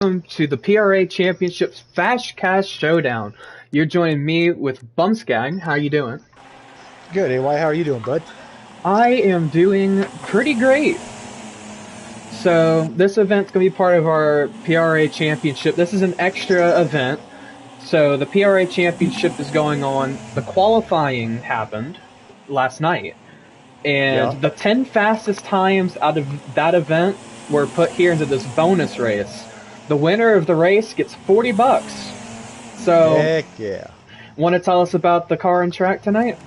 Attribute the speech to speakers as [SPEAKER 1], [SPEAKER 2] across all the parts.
[SPEAKER 1] welcome to the PRA Championships Fast Cash Showdown. You're joining me with Bumskag. How you doing?
[SPEAKER 2] Good, AY. How are you doing, bud?
[SPEAKER 1] I am doing pretty great. So this event's going to be part of our PRA Championship. This is an extra event. So the PRA Championship is going on. The qualifying happened last night. And
[SPEAKER 2] Yeah.
[SPEAKER 1] the 10 fastest times out of that event were put here into this bonus race. The winner of the race gets 40 bucks. So,
[SPEAKER 2] Heck yeah.
[SPEAKER 1] want to tell us about the car and track tonight?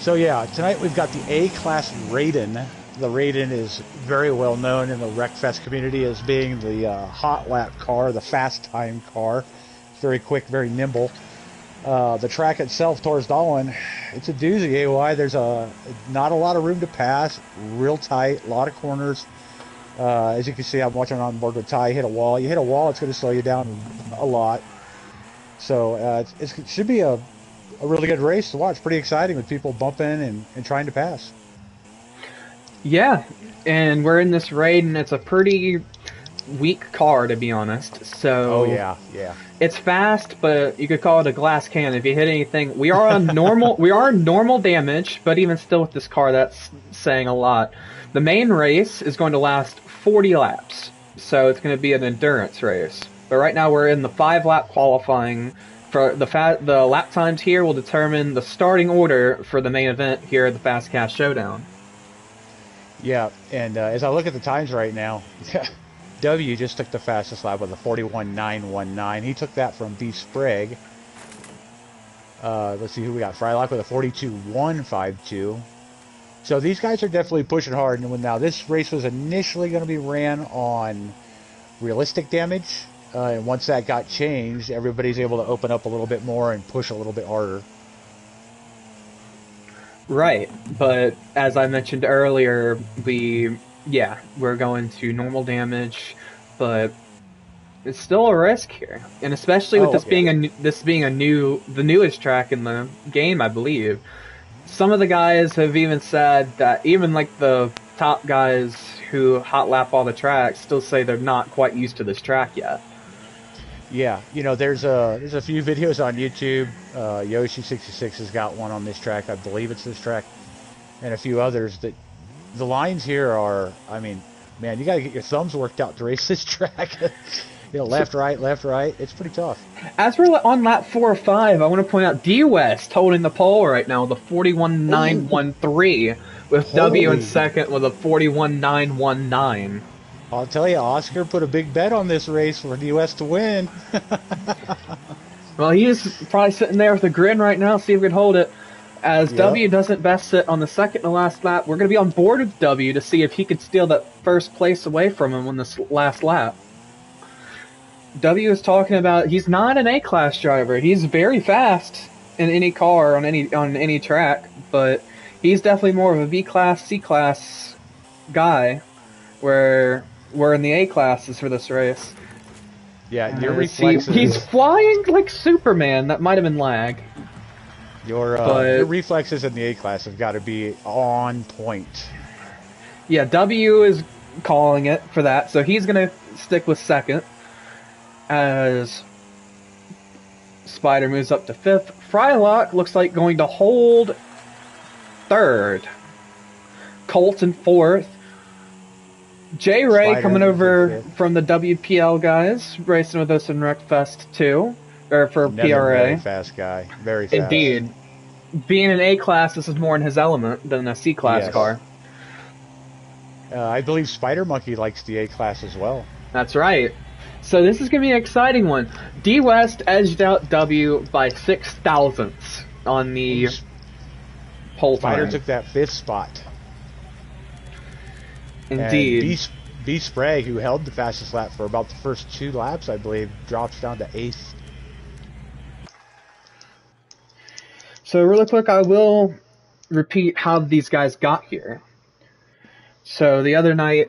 [SPEAKER 2] So yeah, tonight we've got the A-Class Raiden. The Raiden is very well known in the Wreckfest community as being the hot lap car, the fast time car. Very quick, very nimble. The track itself, Torsdalen, it's a doozy, AY. There's not a lot of room to pass, real tight, a lot of corners. As you can see, I'm watching on board with Ty. Hit a wall. You hit a wall, it's going to slow you down a lot. So it should be a really good race to watch. Pretty exciting with people bumping and trying to pass.
[SPEAKER 1] Yeah, and we're in this raid, and it's a pretty weak car, to be honest. So,
[SPEAKER 2] Oh yeah, yeah.
[SPEAKER 1] it's fast, but you could call it a glass cannon. If you hit anything, we are on normal. We are on normal damage, but even still, with this car, that's saying a lot. The main race is going to last 40 laps, so it's going to be an endurance race. But right now, we're in the 5-lap qualifying. For the lap times here will determine the starting order for the main event here at the Fast Cash Showdown.
[SPEAKER 2] Yeah, and as I look at the times right now, W just took the fastest lap with a 41.919. He took that from B. Sprague. Let's see who we got. Frylock with a 42.152. So these guys are definitely pushing hard. And now this race was initially going to be ran on realistic damage. And once that got changed, everybody's able to open up a little bit more and push a little bit harder.
[SPEAKER 1] Right, but as I mentioned earlier, we're going to normal damage, but it's still a risk here, and especially with
[SPEAKER 2] Oh, yeah.
[SPEAKER 1] this being the newest track in the game, I believe. Some of the guys have even said that even like the top guys who hot lap all the tracks still say they're not quite used to this track yet.
[SPEAKER 2] Yeah, you know, there's a few videos on YouTube. Yoshi66 has got one on this track. I believe it's this track, and a few others. That the lines here are, I mean, man, you got to get your thumbs worked out to race this track. Left, right, left, right. It's pretty tough.
[SPEAKER 1] As we're on lap 4 or 5, I want to point out D West holding the pole right now with a 41.913, with W in
[SPEAKER 2] Holy!
[SPEAKER 1] second with a 41.919.
[SPEAKER 2] I'll tell you, Oscar put a big bet on this race for the U.S. to win.
[SPEAKER 1] Well, he is probably sitting there with a grin right now, see if we can hold it. As
[SPEAKER 2] Yep.
[SPEAKER 1] W doesn't best sit on the second to last lap, we're going to be on board with W to see if he could steal that first place away from him on this last lap. W is talking about he's not an A-class driver. He's very fast in any car on any track, but he's definitely more of a B-class, C-class guy, where we're in the A classes for this race.
[SPEAKER 2] Yeah, your
[SPEAKER 1] He's
[SPEAKER 2] reflexes.
[SPEAKER 1] flying like Superman. That might have been lag.
[SPEAKER 2] Your
[SPEAKER 1] But
[SPEAKER 2] reflexes in the A class have got to be on point.
[SPEAKER 1] yeah, W is calling it for that, so he's gonna stick with second as Spider moves up to fifth. Frylock looks like going to hold third. Colton fourth. J Ray
[SPEAKER 2] Spider
[SPEAKER 1] coming
[SPEAKER 2] in
[SPEAKER 1] over
[SPEAKER 2] fifth.
[SPEAKER 1] from the WPL guys, racing with us in Wreckfest too, or for
[SPEAKER 2] Another very
[SPEAKER 1] PRA.
[SPEAKER 2] fast guy. Very fast.
[SPEAKER 1] Indeed. Being an A class, this is more in his element than a C class
[SPEAKER 2] Yes.
[SPEAKER 1] car.
[SPEAKER 2] I believe Spider Monkey likes the A class as well.
[SPEAKER 1] That's right. So this is going to be an exciting one. D West edged out W by 6 thousandths on the pole
[SPEAKER 2] Spider
[SPEAKER 1] time.
[SPEAKER 2] took that fifth spot.
[SPEAKER 1] Indeed.
[SPEAKER 2] And B Sprague, who held the fastest lap for about the first 2 laps, I believe, drops down to 8th.
[SPEAKER 1] So really quick, I will repeat how these guys got here. So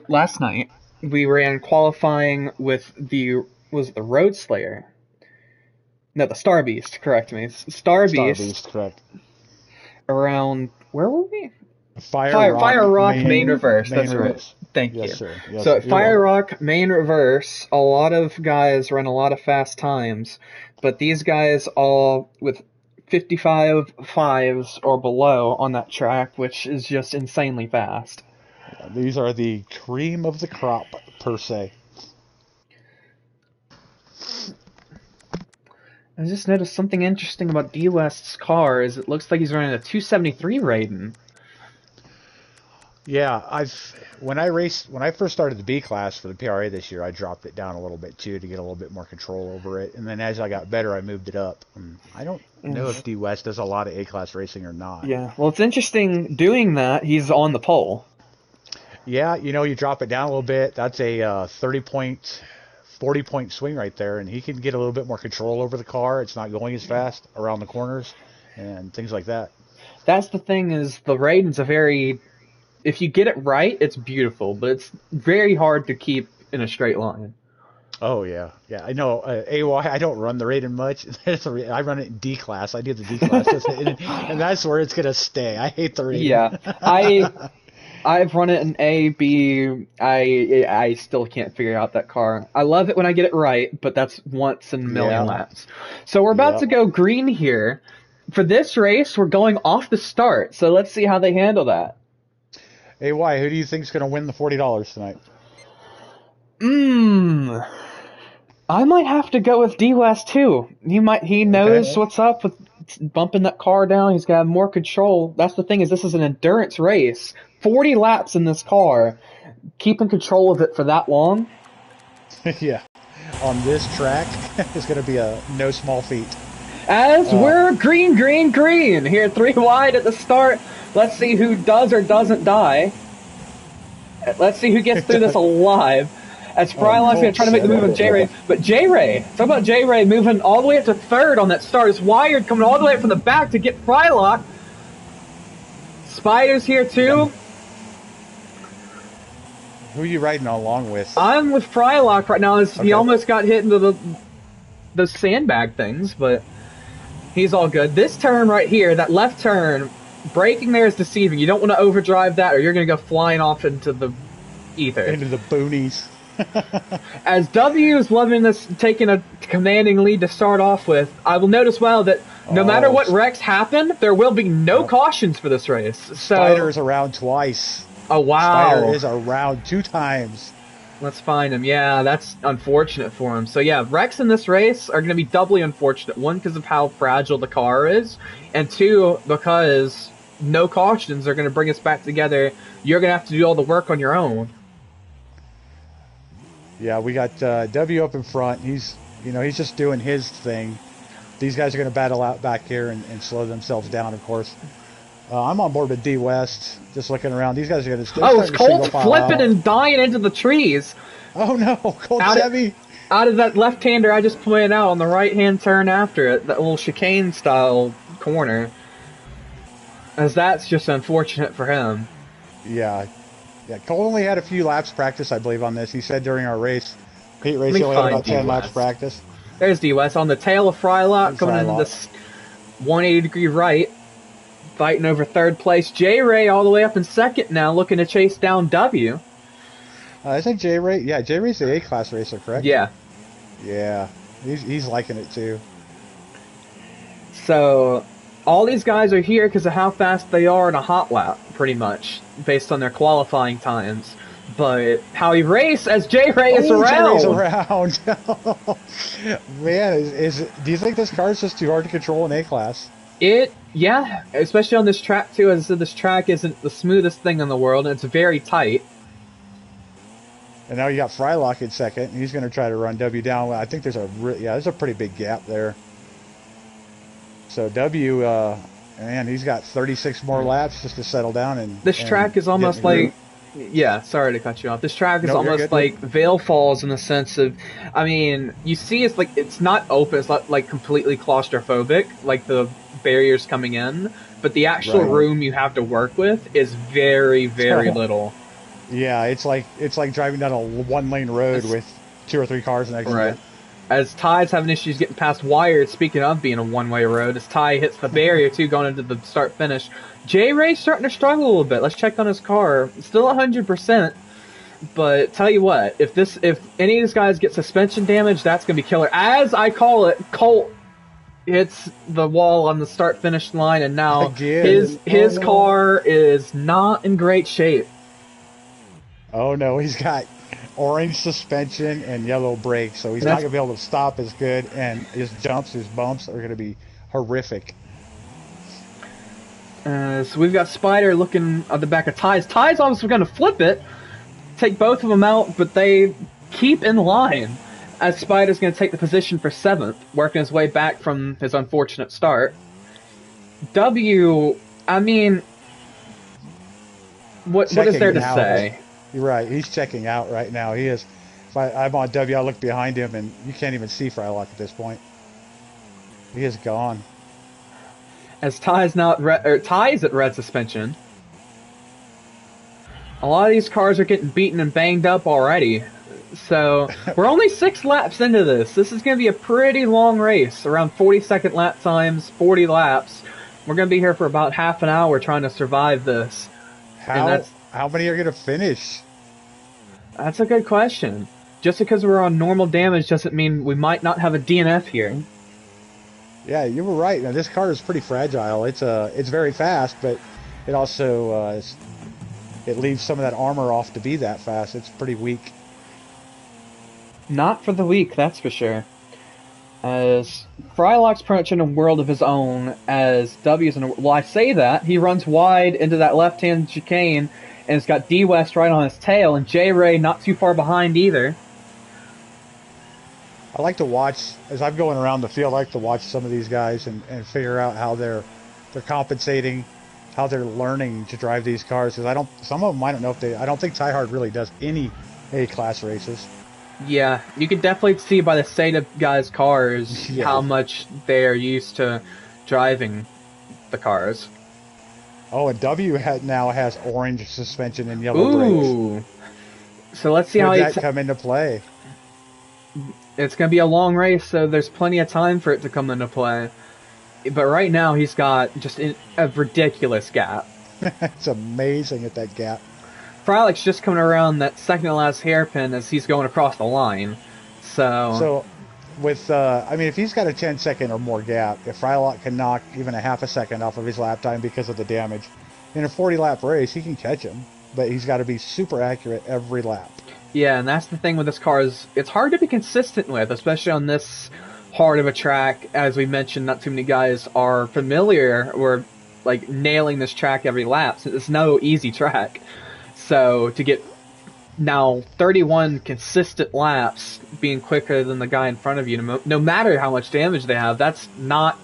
[SPEAKER 1] last night, we ran qualifying with the Road Slayer. No, the Star Beast, correct me. Star
[SPEAKER 2] Star
[SPEAKER 1] Beast
[SPEAKER 2] Beast, correct.
[SPEAKER 1] around, where were we?
[SPEAKER 2] Fire
[SPEAKER 1] Fire Rock
[SPEAKER 2] main,
[SPEAKER 1] main reverse,
[SPEAKER 2] main
[SPEAKER 1] that's right.
[SPEAKER 2] reverse.
[SPEAKER 1] Thank
[SPEAKER 2] Yes,
[SPEAKER 1] you.
[SPEAKER 2] sir. Yes,
[SPEAKER 1] So at
[SPEAKER 2] you're
[SPEAKER 1] Fire
[SPEAKER 2] welcome.
[SPEAKER 1] Rock main reverse, a lot of guys run a lot of fast times, but these guys all with 55 fives or below on that track, which is just insanely fast.
[SPEAKER 2] These are the cream of the crop, per se.
[SPEAKER 1] I just noticed something interesting about D West's car is it looks like he's running a 273 Raiden.
[SPEAKER 2] Yeah, when I first started the B class for the PRA this year, I dropped it down a little bit too to get a little bit more control over it. And then as I got better, I moved it up. I don't know if D West does a lot of A class racing or not.
[SPEAKER 1] Yeah, well, it's interesting doing that. He's on the pole.
[SPEAKER 2] Yeah, you drop it down a little bit. That's a 30 point, 40 point swing right there, and he can get a little bit more control over the car. It's not going as fast around the corners and things like that.
[SPEAKER 1] That's the thing is the Raiden's a very, if you get it right, it's beautiful, but it's very hard to keep in a straight line.
[SPEAKER 2] Oh yeah, yeah. I know. AY, I don't run the Raiden much. I run it in D class. I do the D class, and that's where it's gonna stay. I hate the Raiden.
[SPEAKER 1] Yeah, I've run it in A, B. I still can't figure out that car. I love it when I get it right, but that's once in a million laps. So we're about to go green here. For this race, we're going off the start. So let's see how they handle that.
[SPEAKER 2] AY, who do you think's gonna win the $40 tonight?
[SPEAKER 1] I might have to go with D West too. He knows what's up with bumping that car down. He's got more control. That's the thing is this is an endurance race. 40 laps in this car. Keeping control of it for that long.
[SPEAKER 2] Yeah. On this track is going to be a no small feat.
[SPEAKER 1] As we're green here, 3 wide at the start. Let's see who does or doesn't die. Let's see who gets through this alive. As Frylock's going to try to make the move with J-Ray. But J-Ray, talk about J-Ray moving all the way up to third on that start. It's Wired coming all the way up from the back to get Frylock. Spider's here too.
[SPEAKER 2] Who are you riding along with?
[SPEAKER 1] I'm with Frylock right now. He almost got hit into the sandbag things, but he's all good. This turn right here, that left turn, braking there is deceiving. You don't want to overdrive that or you're going to go flying off into the ether.
[SPEAKER 2] Into the boonies.
[SPEAKER 1] As W is loving this, taking a commanding lead to start off with, I will note as well that no matter what wrecks happen, there will be no cautions for this race. So,
[SPEAKER 2] Spider is around twice.
[SPEAKER 1] Oh, wow.
[SPEAKER 2] Spider is around 2 times.
[SPEAKER 1] Let's find him. Yeah, that's unfortunate for him. So yeah, wrecks in this race are going to be doubly unfortunate. 1, because of how fragile the car is, and 2, because no cautions are going to bring us back together. You're going to have to do all the work on your own.
[SPEAKER 2] Yeah, we got W up in front. He's just doing his thing. These guys are going to battle out back here and slow themselves down, of course. I'm on board with D West, just looking around. These guys are going to still.
[SPEAKER 1] Oh, it's Colt flipping and dying into the trees.
[SPEAKER 2] Oh no, Colt Chevy.
[SPEAKER 1] Out of that left-hander I just pointed out on the right-hand turn after it, that little chicane-style corner. As that's just unfortunate for him.
[SPEAKER 2] Yeah. Yeah, Cole only had a few laps practice, I believe, on this. He said during our race, Pete race, he only had about 10 laps practice.
[SPEAKER 1] There's D West on the tail of Frylock, coming into this 180-degree right, fighting over third place. J-Ray all the way up in second now, looking to chase down W.
[SPEAKER 2] I think J-Ray, J-Ray's the A-class racer, correct?
[SPEAKER 1] Yeah.
[SPEAKER 2] Yeah, he's liking it too.
[SPEAKER 1] So, all these guys are here because of how fast they are in a hot lap, pretty much, based on their qualifying times. But how he race as J-Ray is around.
[SPEAKER 2] J-Ray's around. Man, do you think this car is just too hard to control in A-class?
[SPEAKER 1] Yeah, especially on this track too. As I said, this track isn't the smoothest thing in the world, and it's very tight.
[SPEAKER 2] And now you got Frylock in second, and he's going to try to run W down. I think there's a pretty big gap there. So W, man, he's got 36 more laps just to settle down. And
[SPEAKER 1] this track is almost like, yeah, sorry to cut you off. This track is almost like Vale Falls in the sense of, I mean, you see it's like, it's not open, it's not like completely claustrophobic, like the barriers coming in, but the actual room you have to work with is very, very little.
[SPEAKER 2] Yeah, it's like driving down a 1-lane road with 2 or 3 cars next to it.
[SPEAKER 1] As Ty's having issues getting past Wired, speaking of being a one-way road, as Ty hits the barrier too going into the start-finish. J-Ray's starting to struggle a little bit. Let's check on his car. Still 100%. But tell you what, if any of these guys get suspension damage, that's gonna be killer. As I call it, Colt hits the wall on the start finish line, and now
[SPEAKER 2] Again.
[SPEAKER 1] his car is not in great shape.
[SPEAKER 2] Oh no, he's got orange suspension and yellow brakes, so he's not going to be able to stop as good, and his jumps, his bumps are going to be horrific.
[SPEAKER 1] So we've got Spider looking at the back of Ty's. Ty's obviously going to flip it, take both of them out, but they keep in line as Spider's going to take the position for 7th, working his way back from his unfortunate start. W, I mean, what is there to say?
[SPEAKER 2] You're right. He's checking out right now. He is. If I'm on W, I look behind him, and you can't even see Frylock at this point. He is gone.
[SPEAKER 1] As Ty's Ty's at red suspension. A lot of these cars are getting beaten and banged up already. So we're only 6 laps into this. This is going to be a pretty long race, around 40-second lap times, 40 laps. We're going to be here for about half an hour trying to survive this.
[SPEAKER 2] How many are going to finish?
[SPEAKER 1] That's a good question. Just because we're on normal damage doesn't mean we might not have a DNF here.
[SPEAKER 2] Yeah, you were right. Now, this car is pretty fragile. It's very fast, but it also it leaves some of that armor off to be that fast. It's pretty weak.
[SPEAKER 1] Not for the weak, that's for sure. As Frylock's pretty much in a world of his own, as W's in a... Well, I say that. He runs wide into that left-hand chicane, and it's got D West right on his tail, and J Ray not too far behind either.
[SPEAKER 2] I like to watch, as I'm going around the field, I like to watch some of these guys and figure out how they're compensating, how they're learning to drive these cars. Because some of them I don't know if I don't think Ty Hard really does any A-class races.
[SPEAKER 1] Yeah, you can definitely see by the state of guys' cars how much they're used to driving the cars.
[SPEAKER 2] Oh, and W now has orange suspension and yellow brakes.
[SPEAKER 1] So let's see how
[SPEAKER 2] that come into play.
[SPEAKER 1] It's going to be a long race, so there's plenty of time for it to come into play. But right now, he's got just a ridiculous gap.
[SPEAKER 2] It's amazing at that gap.
[SPEAKER 1] Frylock's just coming around that second-to-last hairpin as he's going across the line. So
[SPEAKER 2] with, I mean, if he's got a 10-second or more gap, if Frylock can knock even a half a second off of his lap time because of the damage, in a 40-lap race, he can catch him. But he's got to be super accurate every lap.
[SPEAKER 1] Yeah, and that's the thing with this car is it's hard to be consistent with, especially on this hard of a track. As we mentioned, not too many guys are familiar or like nailing this track every lap. So it's no easy track. So to get now 31 consistent laps being quicker than the guy in front of you, no matter how much damage they have, that's not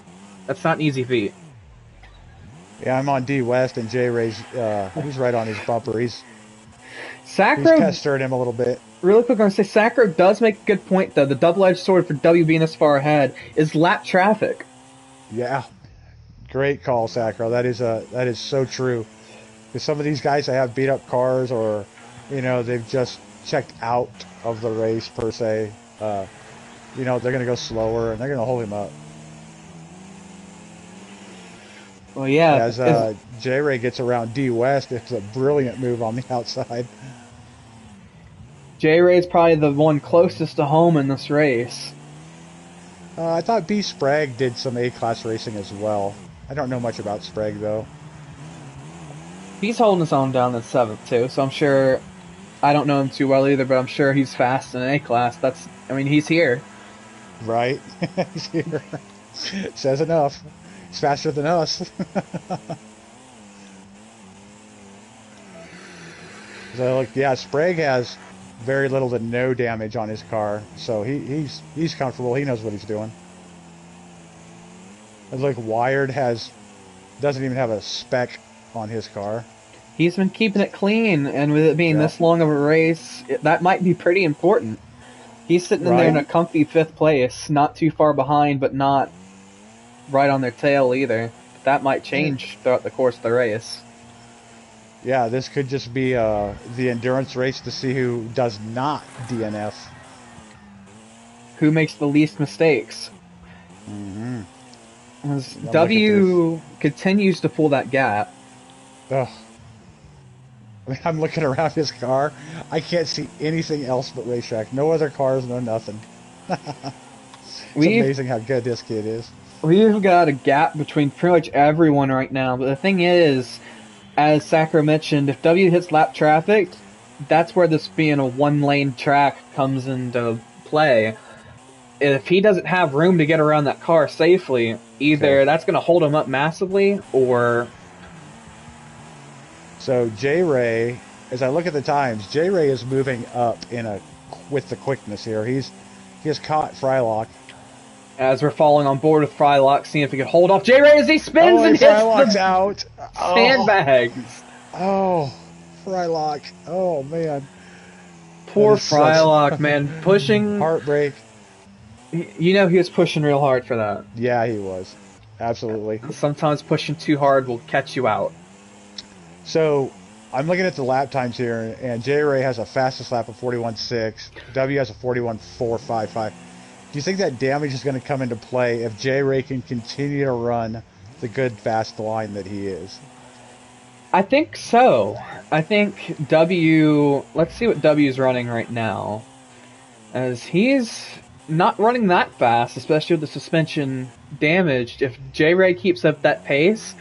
[SPEAKER 1] an easy feat.
[SPEAKER 2] Yeah, I'm on D West, and J Ray's he's right on his bumper. He's pestering him a little bit.
[SPEAKER 1] Really quick, I'm going to say Sacro does make a good point, though. The double-edged sword for W being this far ahead is lap traffic.
[SPEAKER 2] Yeah, great call, Sacro. That is so true. Because some of these guys that have beat-up cars, or they've just checked out of the race per se. They're going to go slower, and they're going to hold him up.
[SPEAKER 1] Well, yeah.
[SPEAKER 2] As J Ray gets around D West, it's a brilliant move on the outside.
[SPEAKER 1] J Ray's probably the one closest to home in this race.
[SPEAKER 2] I thought B Sprague did some A-class racing as well. I don't know much about Sprague, though.
[SPEAKER 1] He's holding his own down in 7th, too, so I'm sure... I don't know him too well either, but I'm sure he's fast in A-class. He's here.
[SPEAKER 2] Right. He's here. Says enough. He's faster than us. So, Sprague has very little to no damage on his car, so he's comfortable. He knows what he's doing. And Wired doesn't even have a speck on his car.
[SPEAKER 1] He's been keeping it clean, and with it being this long of a race, that might be pretty important. He's sitting in there in a comfy 5th place, not too far behind, but not right on their tail either. That might change throughout the course of the race.
[SPEAKER 2] Yeah, this could just be the endurance race to see who does not DNF.
[SPEAKER 1] Who makes the least mistakes.
[SPEAKER 2] Mm-hmm.
[SPEAKER 1] As W continues to pull that gap.
[SPEAKER 2] Ugh. I mean, I'm looking around his car. I can't see anything else but racetrack. No other cars, no nothing. It's amazing how good this kid is.
[SPEAKER 1] We've got a gap between pretty much everyone right now, but the thing is, as Sakura mentioned, if W hits lap traffic, that's where this being a one-lane track comes into play. If he doesn't have room to get around that car safely, either that's going to hold him up massively, or...
[SPEAKER 2] So J-Ray, as I look at the times, J-Ray is moving up with the quickness here. He has caught Frylock.
[SPEAKER 1] As we're falling on board with Frylock, seeing if he can hold off J-Ray as he spins and hits
[SPEAKER 2] Frylock's
[SPEAKER 1] the
[SPEAKER 2] out.
[SPEAKER 1] sandbags.
[SPEAKER 2] Oh, Frylock. Oh, man.
[SPEAKER 1] Poor Frylock, man. Pushing...
[SPEAKER 2] Heartbreak.
[SPEAKER 1] You know he was pushing real hard for that.
[SPEAKER 2] Yeah, he was. Absolutely.
[SPEAKER 1] Sometimes pushing too hard will catch you out.
[SPEAKER 2] So, I'm looking at the lap times here, and J-Ray has a fastest lap of 41.6. W has a 41.455. Do you think that damage is going to come into play if J-Ray can continue to run the good fast line that he is?
[SPEAKER 1] I think so. I think W... Let's see what W's running right now. As he's not running that fast, especially with the suspension damaged. If J-Ray keeps up that pace,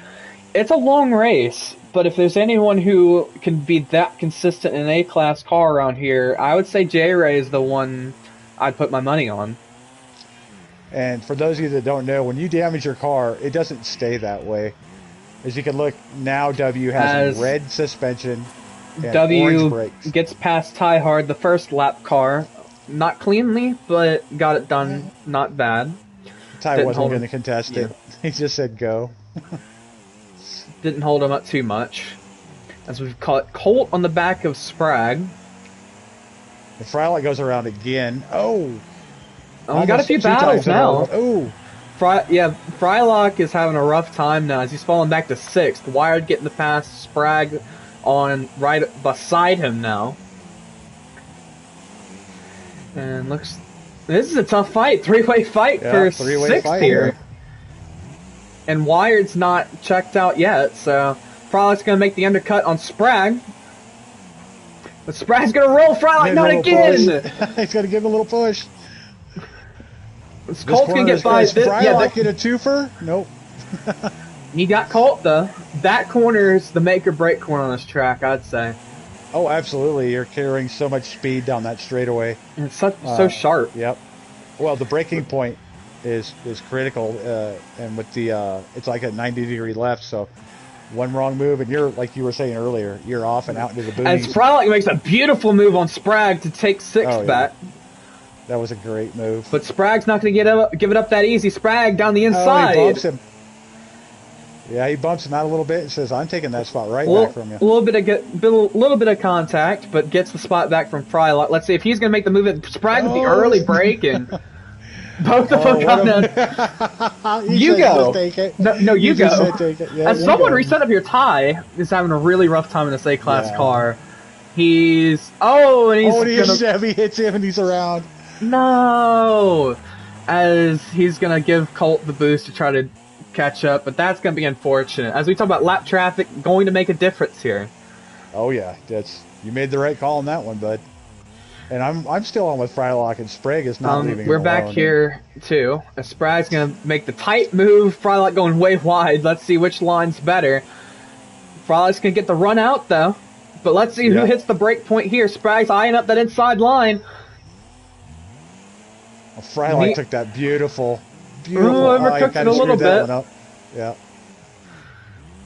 [SPEAKER 1] it's a long race. But if there's anyone who can be that consistent in an A-class car around here, I would say J-Ray is the one I'd put my money on.
[SPEAKER 2] And for those of you that don't know, when you damage your car, it doesn't stay that way. As you can look, now W has red suspension and orange brakes.
[SPEAKER 1] W gets past Ty Hard, the first lap car. Not cleanly, but got it done not bad.
[SPEAKER 2] Ty wasn't going to contest it. He just said go.
[SPEAKER 1] Didn't hold him up too much. As we've caught Colt on the back of Sprague.
[SPEAKER 2] The Frylock goes around again. Oh,
[SPEAKER 1] we got a few battles now.
[SPEAKER 2] Oh,
[SPEAKER 1] Frylock is having a rough time now as he's falling back to 6th. Wired getting the pass. Sprague on right beside him now. And this is a tough fight. Three-way fight for 6th here. And Wired's not checked out yet, so Frylock's going to make the undercut on Sprague. But Sprague's going to roll Frylock, not again!
[SPEAKER 2] He's going to give him a little push.
[SPEAKER 1] Colt's going to get by.
[SPEAKER 2] Frylock get a twofer? Nope.
[SPEAKER 1] He got Colt, though. That corner is the make-or-break corner on this track, I'd say.
[SPEAKER 2] Oh, absolutely. You're carrying so much speed down that straightaway.
[SPEAKER 1] And it's so sharp.
[SPEAKER 2] Yep. Well, the braking point is critical, and with the it's like a 90-degree left, so one wrong move, and you're, like you were saying earlier, you're off and out into the boonies.
[SPEAKER 1] As Frylock makes a beautiful move on Sprague to take 6th back.
[SPEAKER 2] That was a great move.
[SPEAKER 1] But Sprague's not going to give it up that easy. Sprague down the inside.
[SPEAKER 2] He bumps him. Yeah, he bumps him out a little bit and says, I'm taking that spot back from you.
[SPEAKER 1] A little bit of contact, but gets the spot back from Frylock. Let's see if he's going to make the move at Sprague with the early break, and both of them got down. You go.
[SPEAKER 2] Take it.
[SPEAKER 1] No, you go.
[SPEAKER 2] Take it. Yeah,
[SPEAKER 1] as someone reset up your tie is having a really rough time in this A-class car. He's
[SPEAKER 2] Chevy hits him and he's around.
[SPEAKER 1] No! As he's going to give Colt the boost to try to catch up, but that's going to be unfortunate. As we talk about lap traffic, going to make a difference here.
[SPEAKER 2] Oh yeah, you made the right call on that one, bud. And I'm still on with Frylock, and Sprague is not leaving.
[SPEAKER 1] We're back here too. Sprague's going to make the tight move. Frylock going way wide. Let's see which line's better. Frylock's going to get the run out though, but let's see who hits the break point here. Sprague's eyeing up that inside line.
[SPEAKER 2] Well, Frylock took that beautiful.
[SPEAKER 1] Overcooked it a little bit.
[SPEAKER 2] Yeah.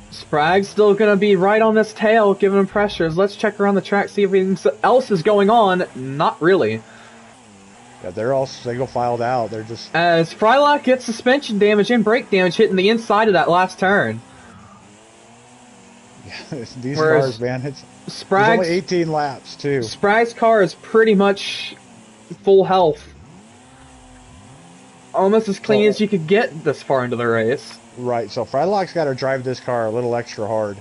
[SPEAKER 1] Sprague's still going to be right on this tail, giving him pressures. Let's check around the track, see if anything else is going on. Not really.
[SPEAKER 2] Yeah, they're all single filed out. They're just...
[SPEAKER 1] As Frylock gets suspension damage and brake damage hitting the inside of that last turn.
[SPEAKER 2] Yeah, these cars, man. There's only 18 laps, too.
[SPEAKER 1] Sprague's car is pretty much full health. Almost as clean as you could get this far into the race.
[SPEAKER 2] Right, so Frylock's got to drive this car a little extra hard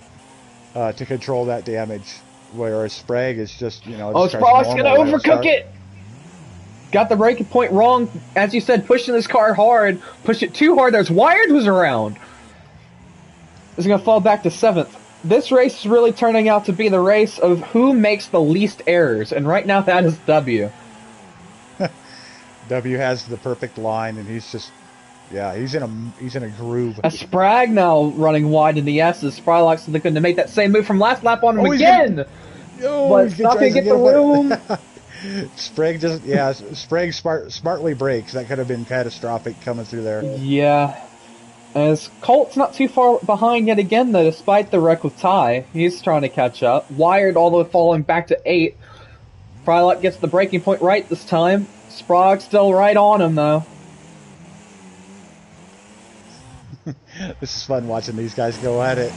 [SPEAKER 2] to control that damage, whereas Sprague is just,
[SPEAKER 1] Sprague's going to overcook it! Got the braking point wrong. As you said, pushing this car hard. Pushed it too hard. There's Wired was around. It's going to fall back to 7th. this race is really turning out to be the race of who makes the least errors, and right now that is W.
[SPEAKER 2] W has the perfect line, and he's just, yeah, he's in a groove.
[SPEAKER 1] A Sprague now running wide in the S's. Frylock's looking to make that same move from last lap on him again. But it's not going to get the room.
[SPEAKER 2] Sprague just, Sprague smartly breaks. That could have been catastrophic coming through there.
[SPEAKER 1] Yeah. As Colt's not too far behind yet again, though, despite the wreck with Ty. He's trying to catch up. Wired all the way falling back to 8. Frylock gets the breaking point right this time. Sprague's still right on him, though.
[SPEAKER 2] This is fun watching these guys go at it.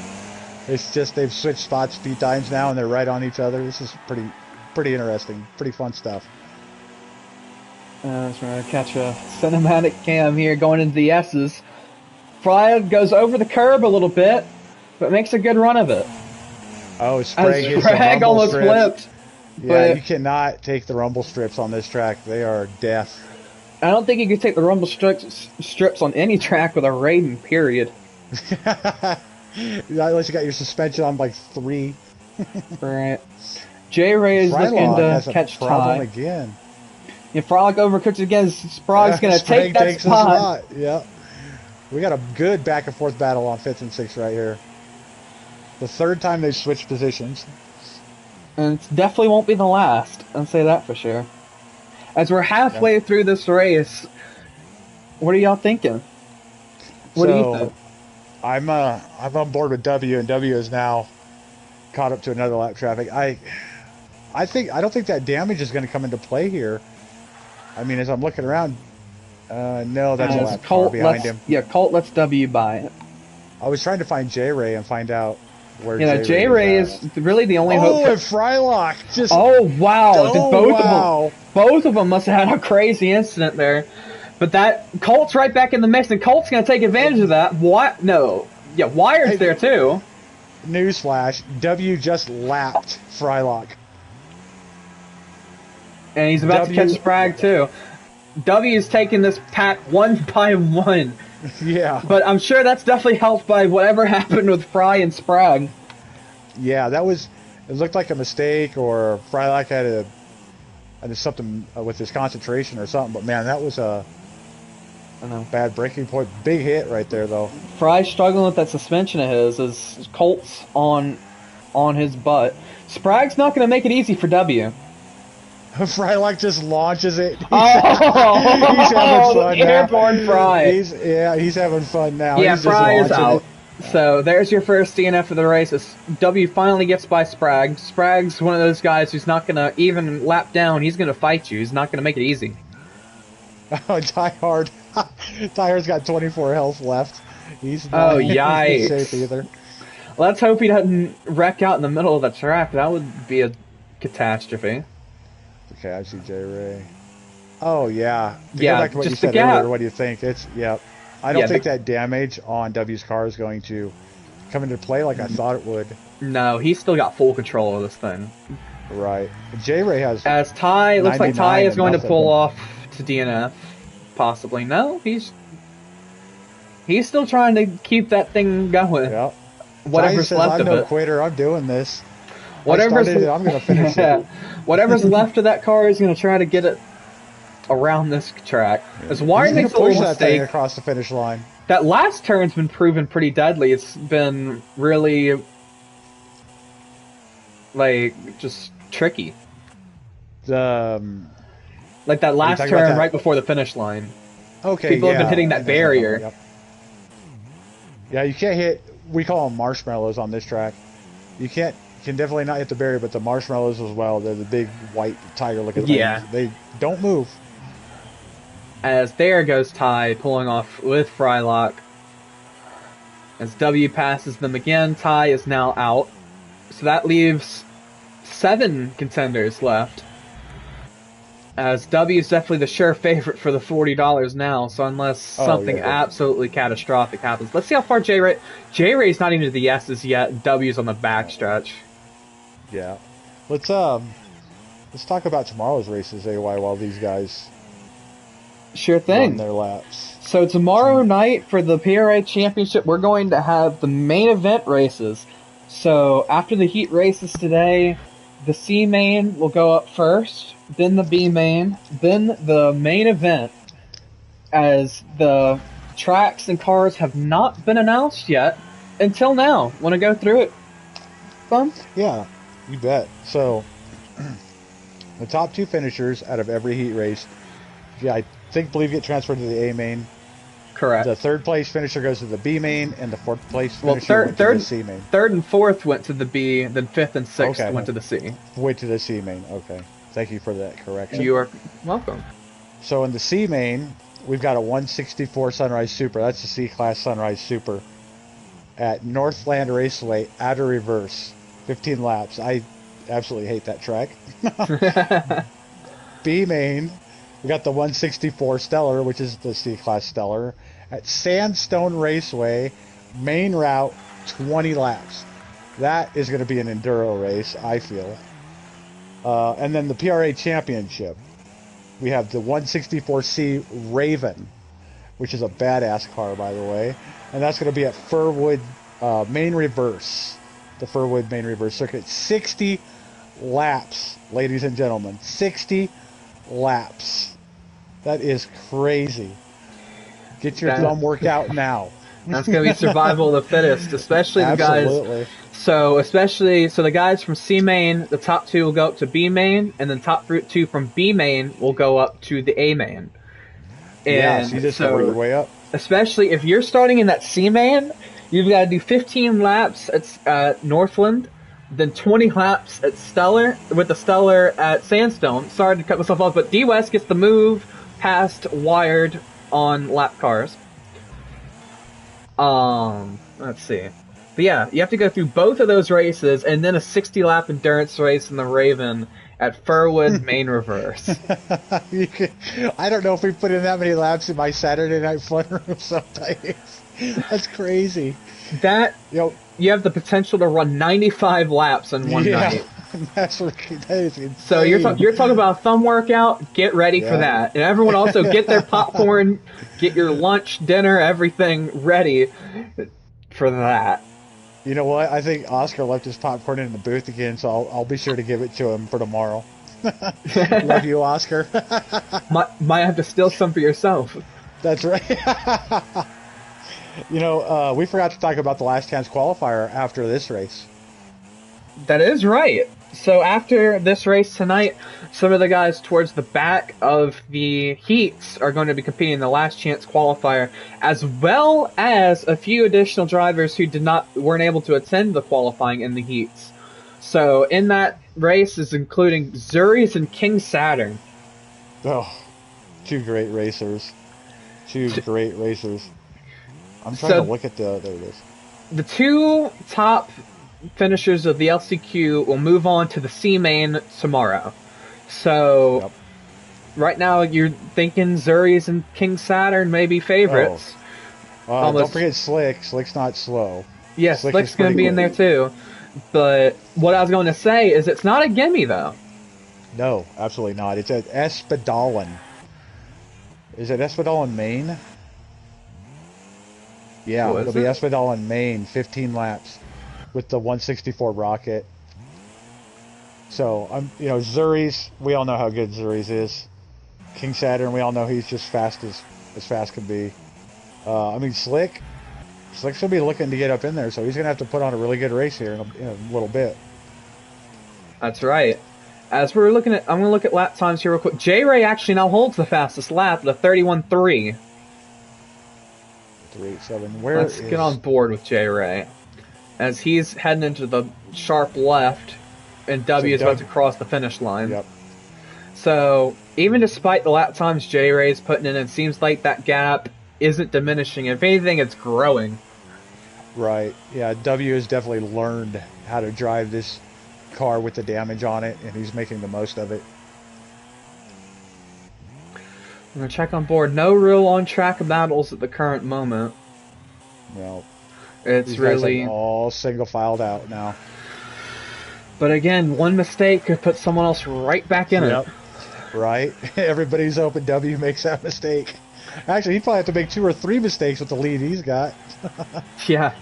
[SPEAKER 2] It's just they've switched spots a few times now, and they're right on each other. This is pretty interesting. Pretty fun stuff.
[SPEAKER 1] Just going to catch a cinematic cam here going into the S's. Fry goes over the curb a little bit, but makes a good run of it.
[SPEAKER 2] Oh, Sprague
[SPEAKER 1] almost flipped.
[SPEAKER 2] Yeah, you cannot take the rumble strips on this track. They are death.
[SPEAKER 1] I don't think you can take the rumble strips on any track with a Raiden, period.
[SPEAKER 2] Unless you got your suspension on like 3.
[SPEAKER 1] Right. J-Ray is looking to catch Ty.
[SPEAKER 2] Again.
[SPEAKER 1] If Frylock overcooks again, Sprague's going to take that spot.
[SPEAKER 2] Yeah. We got a good back and forth battle on 5th and 6th right here. The third time they've switched positions.
[SPEAKER 1] And it definitely won't be the last. I'll say that for sure. As we're halfway through this race, what are y'all thinking? What do you think?
[SPEAKER 2] I'm on board with W, and W is now caught up to another lap traffic. I don't think that damage is going to come into play here. I mean, as I'm looking around, no, that's a lap car behind him.
[SPEAKER 1] Yeah, Colt lets W by it.
[SPEAKER 2] I was trying to find J-Ray and find out where
[SPEAKER 1] J-Ray is really the only hope.
[SPEAKER 2] Oh, and Frylock just...
[SPEAKER 1] Oh, wow. Both of them must have had a crazy incident there. But that Colt's right back in the mix, and Colt's going to take advantage of that. What? No. Yeah, Wired's there too.
[SPEAKER 2] Newsflash, W just lapped Frylock.
[SPEAKER 1] And he's about to catch Sprague too. W is taking this pack one by one.
[SPEAKER 2] Yeah.
[SPEAKER 1] But I'm sure that's definitely helped by whatever happened with Fry and Sprague.
[SPEAKER 2] Yeah, it looked like a mistake, or Frylock had something with his concentration or something. But man, that was a bad breaking point. Big hit right there, though.
[SPEAKER 1] Fry's struggling with that suspension of his as Colt's on his butt. Sprague's not going to make it easy for W.
[SPEAKER 2] Frylock just launches it. He's
[SPEAKER 1] having fun now. Airborne Fry.
[SPEAKER 2] He's having fun now.
[SPEAKER 1] Yeah,
[SPEAKER 2] he's
[SPEAKER 1] Fry is out.
[SPEAKER 2] It.
[SPEAKER 1] So there's your first DNF of the race. As W finally gets by Sprague. Sprague's one of those guys who's not going to even lap down. He's going to fight you. He's not going to make it easy.
[SPEAKER 2] Oh, Die Hard. Die Hard's got 24 health left. He's not
[SPEAKER 1] yikes.
[SPEAKER 2] safe either.
[SPEAKER 1] Let's hope he doesn't wreck out in the middle of the track. That would be a catastrophe.
[SPEAKER 2] Okay, I see J-Ray. Oh, yeah. Go back to what you said earlier, what do you think? I don't think that damage on W's car is going to come into play like I thought it would.
[SPEAKER 1] No, he's still got full control of this thing.
[SPEAKER 2] Right. J-Ray has...
[SPEAKER 1] As Ty, looks like Ty is going to pull off to DNF. Possibly. No, he's still trying to keep that thing going.
[SPEAKER 2] Yeah.
[SPEAKER 1] Whatever's left of it.
[SPEAKER 2] I'm no quitter. I'm doing this. I'm going to finish it.
[SPEAKER 1] Whatever's left of that car is going to try to get it around this track. As Wire makes a little mistake.
[SPEAKER 2] That thing across the finish line.
[SPEAKER 1] That last turn's been proven pretty deadly. It's been really, just tricky. Like that last turn right before the finish line.
[SPEAKER 2] Okay,
[SPEAKER 1] People have been hitting that barrier.
[SPEAKER 2] Yep. Yeah, you can't hit, we call them marshmallows on this track. You can definitely not hit the barrier, but the marshmallows as well. They're the big white tiger-looking things. They don't move.
[SPEAKER 1] As there goes Ty pulling off with Frylock. As W passes them again, Ty is now out. So that leaves 7 contenders left. As W is definitely the sure favorite for the $40 now, so unless something absolutely catastrophic happens. Let's see how far J-Ray's not even to the S's yet. W's on the backstretch.
[SPEAKER 2] Yeah. Let's talk about tomorrow's races, AY, while these guys
[SPEAKER 1] sure thing
[SPEAKER 2] run their laps.
[SPEAKER 1] So tomorrow night for the PRA Championship, we're going to have the main event races. So after the heat races today, the C main will go up first, then the B main, then the main event, as the tracks and cars have not been announced yet until now. Want to go through it, Fun?
[SPEAKER 2] Yeah, you bet. So, the top 2 finishers out of every heat race, yeah, I believe get transferred to the A main.
[SPEAKER 1] Correct.
[SPEAKER 2] The 3rd place finisher goes to the B main, and the 4th place finisher went to the C main.
[SPEAKER 1] 3rd and 4th went to the B, then 5th and 6th went to the C.
[SPEAKER 2] Went to the C main, okay. Thank you for that correction.
[SPEAKER 1] You are welcome.
[SPEAKER 2] So in the C main, we've got a 164 Sunrise Super. That's the C-Class Sunrise Super at Northland Raceway, outer reverse, 15 laps. I absolutely hate that track. B main, we got the 164 Stellar, which is the C-Class Stellar, at Sandstone Raceway, main route, 20 laps. That is going to be an enduro race, I feel. And then the PRA Championship. We have the 164C Raven, which is a badass car, by the way. And that's going to be at Furwood main reverse. The Furwood main reverse circuit. 60 laps, ladies and gentlemen. 60 laps. That is crazy. Get your thumb workout now.
[SPEAKER 1] That's going to be survival of the fittest, especially the guys. So the guys from C main, the top 2 will go up to B main, and then top 2 from B main will go up to the A main. And
[SPEAKER 2] so you just work your way up.
[SPEAKER 1] Especially if you're starting in that C main, you've got to do 15 laps at Northland, then 20 laps at Stellar, with the Stellar at Sandstone. Sorry to cut myself off, but D West gets the move past Wired on lap cars. Let's see. But yeah, you have to go through both of those races, and then a 60-lap endurance race in the Raven at Furwood main reverse.
[SPEAKER 2] I don't know if we put in that many laps in my Saturday night fun room sometimes. That's crazy.
[SPEAKER 1] You have the potential to run 95 laps in one night.
[SPEAKER 2] That is insane.
[SPEAKER 1] So you're talking about a thumb workout. Get ready for that, and everyone also get their popcorn, get your lunch, dinner, everything ready for that.
[SPEAKER 2] You know what? I think Oscar left his popcorn in the booth again, so I'll be sure to give it to him for tomorrow. Love you, Oscar.
[SPEAKER 1] Might have to steal some for yourself.
[SPEAKER 2] That's right. We forgot to talk about the last chance qualifier after this race.
[SPEAKER 1] That is right. So after this race tonight, some of the guys towards the back of the heats are going to be competing in the last chance qualifier, as well as a few additional drivers who weren't able to attend the qualifying in the heats. So in that race is including Zuris and King Saturn.
[SPEAKER 2] Oh, 2 great racers. 2 great racers. I'm trying to look at there it is.
[SPEAKER 1] The 2 top finishers of the LCQ will move on to the C main tomorrow. So, Right now you're thinking Zuris and King Saturn may be favorites.
[SPEAKER 2] Don't forget Slick. Slick's not slow.
[SPEAKER 1] Yes, Slick's going to be in there too. But what I was going to say is it's not a gimme, though.
[SPEAKER 2] No, absolutely not. It's at Espadalen. Is it Espadalen, Maine? Yeah, it'll be Espadalen, Maine, 15 laps with the 164 rocket. So, Zuris, we all know how good Zuris is. King Saturn, we all know he's just fast as fast can be. Slick's going to be looking to get up in there, so he's going to have to put on a really good race here in a little bit.
[SPEAKER 1] That's right. As we're looking at, I'm going to look at lap times here real quick. J-Ray actually now holds the fastest lap, the 31.3.
[SPEAKER 2] 3.87.
[SPEAKER 1] Let's get on board with J-Ray, as he's heading into the sharp left, and W is about to cross the finish line.
[SPEAKER 2] Yep.
[SPEAKER 1] So, even despite the lap times J-Ray's putting in, it seems like that gap isn't diminishing. If anything, it's growing.
[SPEAKER 2] Right. Yeah, W has definitely learned how to drive this car with the damage on it, and he's making the most of it.
[SPEAKER 1] I'm going to check on board. No real on-track battles at the current moment.
[SPEAKER 2] Well,
[SPEAKER 1] it's really
[SPEAKER 2] all single-filed out now.
[SPEAKER 1] But again, one mistake could put someone else right back in it.
[SPEAKER 2] Right. Everybody's hoping W makes that mistake. Actually, he'd probably have to make 2 or 3 mistakes with the lead he's got.
[SPEAKER 1] Yeah.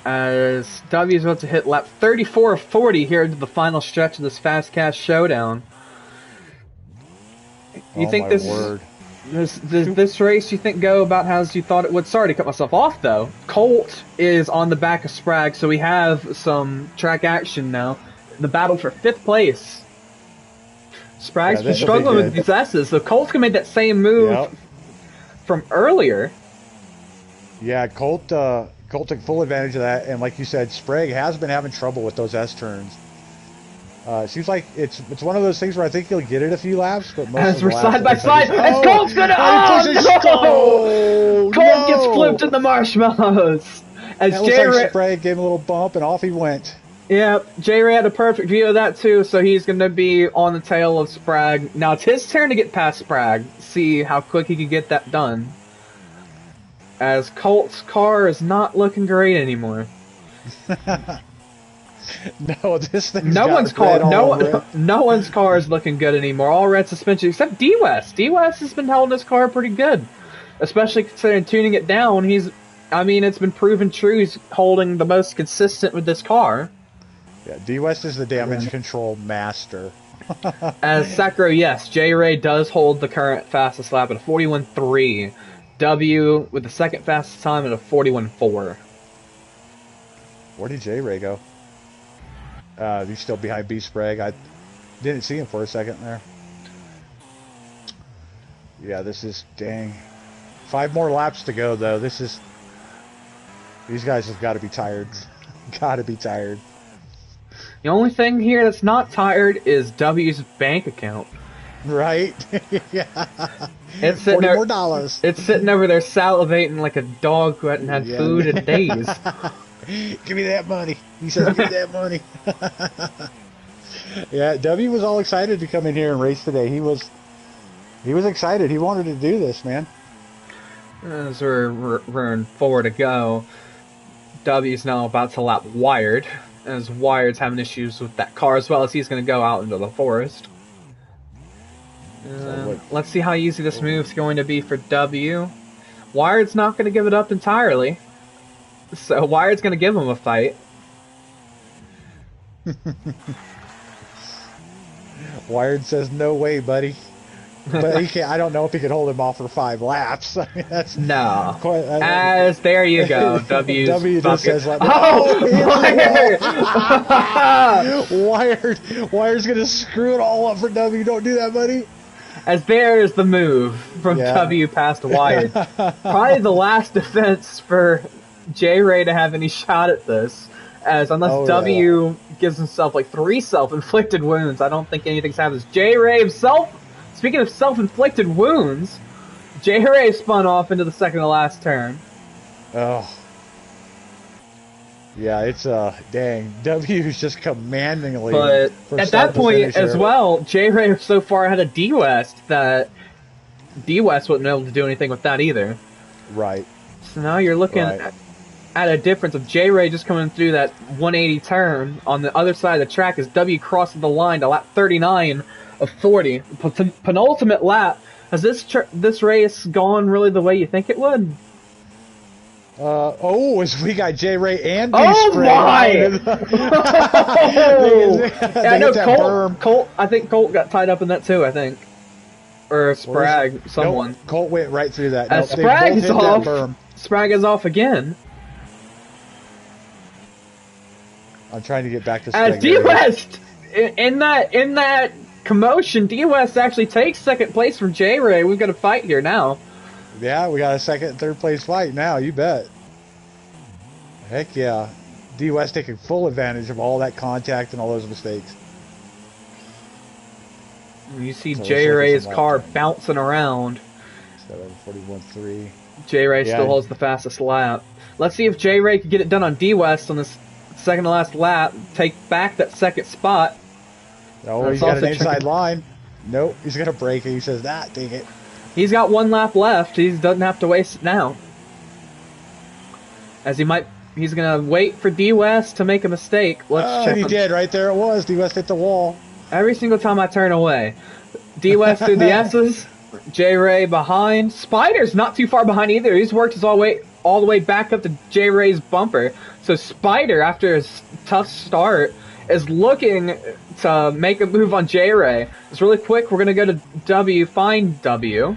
[SPEAKER 1] as W is about to hit lap 34 of 40 here into the final stretch of this Fast Cash Showdown. You think this race, you think, go about as you thought it would? Sorry to cut myself off, though. Colt is on the back of Sprague, so we have some track action now. The battle for 5th place. Sprague's been struggling with these S's, so Colt's gonna make that same move from earlier.
[SPEAKER 2] Yeah, Colt took full advantage of that, and like you said, Sprague has been having trouble with those S turns. It seems like it's one of those things where I think he'll get it a few laps, but most
[SPEAKER 1] as
[SPEAKER 2] of
[SPEAKER 1] we're
[SPEAKER 2] the
[SPEAKER 1] side by
[SPEAKER 2] laps,
[SPEAKER 1] side, as Colt's gonna Colt gets flipped in the marshmallows. As
[SPEAKER 2] that looks like Sprague gave him a little bump, and off he went.
[SPEAKER 1] Yeah, J-Ray had a perfect view of that too, so he's going to be on the tail of Sprague. Now it's his turn to get past Sprague, see how quick he can get that done. As Colt's car is not looking great anymore.
[SPEAKER 2] No, this thing's
[SPEAKER 1] no one's car is looking good anymore. All red suspension except D-West. D-West has been holding his car pretty good, especially considering tuning it down. It's been proven true. He's holding the most consistent with this car.
[SPEAKER 2] Yeah, D-West is the damage control master.
[SPEAKER 1] As Sakura, yes, J-Ray does hold the current fastest lap at a 41.3. W with the second fastest time at a 41.4.
[SPEAKER 2] Where did J-Ray go? He's still behind B Sprague. I didn't see him for a second there. Yeah, this is dang. 5 more laps to go though. These guys have got to be tired. Got to be tired.
[SPEAKER 1] The only thing here that's not tired is W's bank account.
[SPEAKER 2] Right? Yeah.
[SPEAKER 1] It's sitting
[SPEAKER 2] $40 more.
[SPEAKER 1] It's sitting over there salivating like a dog who hadn't had food in days.
[SPEAKER 2] Give me that money. He says, give me that money. Yeah, W was all excited to come in here and race today. He was excited. He wanted to do this, man.
[SPEAKER 1] As we're in 4 to go, W's now about to lap Wired, as Wired's having issues with that car as well, as he's going to go out into the forest. Let's see how easy this move's going to be for W. Wired's not going to give it up entirely, so Wired's going to give him a fight.
[SPEAKER 2] Wired says, no way, buddy. But he can't. I don't know if he could hold him off for 5 laps. I mean, that's
[SPEAKER 1] no.
[SPEAKER 2] Quite,
[SPEAKER 1] as there you go. W
[SPEAKER 2] just says, like, Wired's gonna screw it all up for W. Don't do that, buddy.
[SPEAKER 1] As there's the move from W past Wired. Probably the last defense for J-Ray to have any shot at this. As unless W gives himself like 3 self-inflicted wounds, I don't think anything's happened. J-Ray himself. Speaking of self-inflicted wounds, J-Ray spun off into the second to last turn.
[SPEAKER 2] Oh. Yeah, it's dang. W's just commandingly.
[SPEAKER 1] But at that point as well, J-Ray so far ahead of D-West that D-West wouldn't be able to do anything with that either.
[SPEAKER 2] Right.
[SPEAKER 1] So now you're looking at a difference of J-Ray just coming through that 180 turn on the other side of the track as W crosses the line to lap 39 of 40. Penultimate lap. Has this race gone really the way you think it would?
[SPEAKER 2] As we got J-Ray and B
[SPEAKER 1] Sprague. I know Colt. I think Colt got tied up in that too. I think, or Sprague. Someone.
[SPEAKER 2] Nope, Colt went right through that.
[SPEAKER 1] Nope, Sprague is off. Sprague is off again.
[SPEAKER 2] I'm trying to get back to Sprague.
[SPEAKER 1] As D-West in that commotion, D-West actually takes second place from J-Ray. We've got a fight here now.
[SPEAKER 2] Yeah, we got a second and third place fight now, you bet. Heck yeah. D-West taking full advantage of all that contact and all those mistakes.
[SPEAKER 1] You see J-Ray's car bouncing around.
[SPEAKER 2] 41.3.
[SPEAKER 1] J-Ray still holds the fastest lap. Let's see if J-Ray can get it done on D-West on this second to last lap. Take back that second spot.
[SPEAKER 2] Oh, he's got an inside line. Nope, he's going to break it. He says, take it.
[SPEAKER 1] He's got 1 lap left. He doesn't have to waste it now. As he's going to wait for D-West to make a mistake. Let's check.
[SPEAKER 2] He did. Right there it was. D-West hit the wall.
[SPEAKER 1] Every single time I turn away. D-West through the S's. J-Ray behind. Spider's not too far behind either. He's worked his all all the way back up to J Ray's bumper. So Spider, after his tough start, is looking to make a move on J Ray. It's really quick. We're gonna go to W, find W.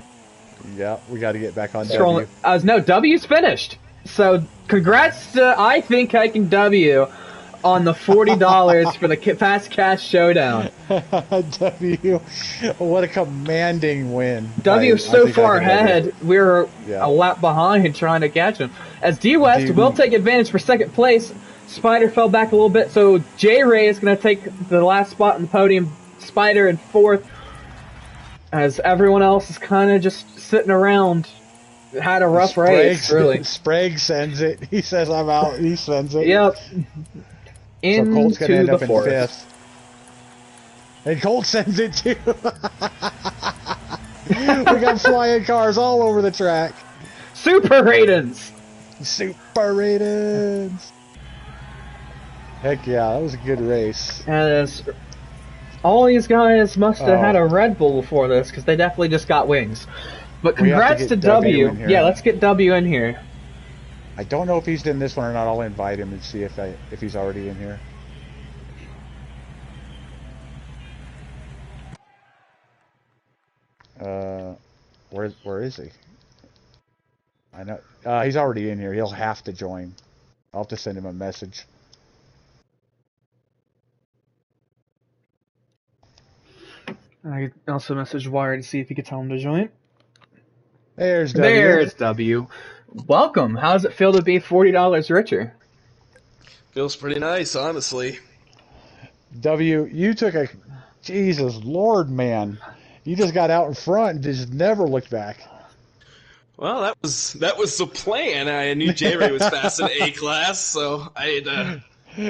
[SPEAKER 2] Yeah, we got to get back on W.
[SPEAKER 1] No, W's finished. So congrats to I Think I Can W on the $40 for the Fast Cash Showdown.
[SPEAKER 2] W, what a commanding win.
[SPEAKER 1] W is so far ahead, we're a lap behind trying to catch him. As D West will take advantage for second place, Spider fell back a little bit, so J Ray is going to take the last spot on the podium, Spider in fourth, as everyone else is kind of just sitting around. Had a rough race, really.
[SPEAKER 2] Sprague sends it. He says, I'm out. He sends it.
[SPEAKER 1] Yep.
[SPEAKER 2] So Colt's going to end up in fifth. And Colt sends it too. We got flying cars all over the track.
[SPEAKER 1] Super Raidens!
[SPEAKER 2] Super Raidens! Heck yeah, that was a good race.
[SPEAKER 1] As all these guys must have had a Red Bull before this, because they definitely just got wings. But congrats to W. Yeah, let's get W in here.
[SPEAKER 2] I don't know if he's in this one or not. I'll invite him and see if he's already in here. Where is he? I know he's already in here. He'll have to join. I'll have to send him a message.
[SPEAKER 1] I also messaged Wire to see if he could tell him to join.
[SPEAKER 2] There's W.
[SPEAKER 1] There's W. Welcome. How does it feel to be $40 richer?
[SPEAKER 3] Feels pretty nice, honestly.
[SPEAKER 2] W, you took a... Jesus Lord, man. You just got out in front and just never looked back.
[SPEAKER 3] Well, that was the plan. I knew J Ray was fast in A class, so I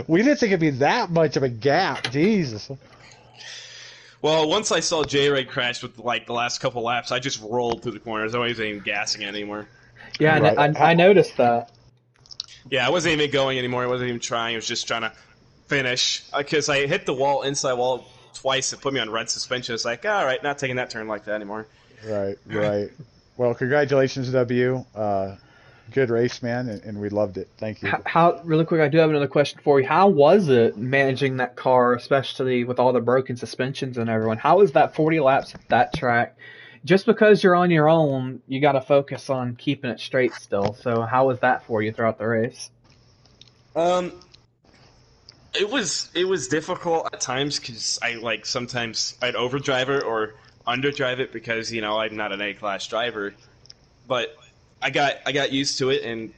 [SPEAKER 2] We didn't think it'd be that much of a gap. Jesus.
[SPEAKER 3] Well, once I saw J Ray crash with like the last couple laps, I just rolled through the corners. I wasn't even gassing anymore.
[SPEAKER 1] Yeah, right. I noticed that.
[SPEAKER 3] Yeah, I wasn't even going anymore. I wasn't even trying. I was just trying to finish because I hit the wall, inside wall twice. It put me on red suspension. It's like, all right, not taking that turn like that anymore.
[SPEAKER 2] Right. Well, congratulations, W. Good race, man, and we loved it. Thank you.
[SPEAKER 1] Really quick, I do have another question for you. How was it managing that car, especially with all the broken suspensions and everyone? How was that 40 laps at that track? Just because you're on your own, you got to focus on keeping it straight still. So how was that for you throughout the race?
[SPEAKER 3] It was difficult at times because sometimes I'd overdrive it or underdrive it because I'm not an A-class driver, but I got used to it, and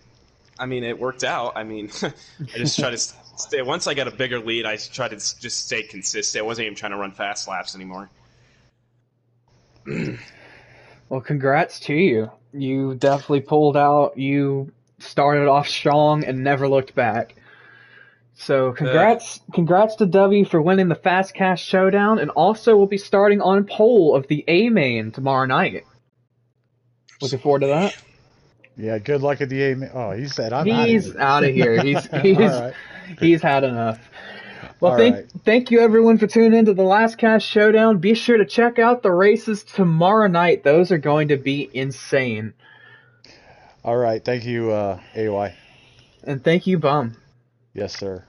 [SPEAKER 3] I mean it worked out. I mean, I just try to stay. Once I got a bigger lead, I tried to just stay consistent. I wasn't even trying to run fast laps anymore.
[SPEAKER 1] Well, congrats to you. You definitely pulled out. You started off strong and never looked back. So congrats to W for winning the Fast Cash Showdown, and also we'll be starting on pole of the A main tomorrow night. Looking forward to that.
[SPEAKER 2] Yeah, good luck at the A. Oh, he said
[SPEAKER 1] he's out of here. He's
[SPEAKER 2] right.
[SPEAKER 1] He's had enough. Well, thank you everyone for tuning in to the Last Cash Showdown. Be sure to check out the races tomorrow night. Those are going to be insane.
[SPEAKER 2] All right, thank you, AY.
[SPEAKER 1] And thank you, Bum.
[SPEAKER 2] Yes, sir.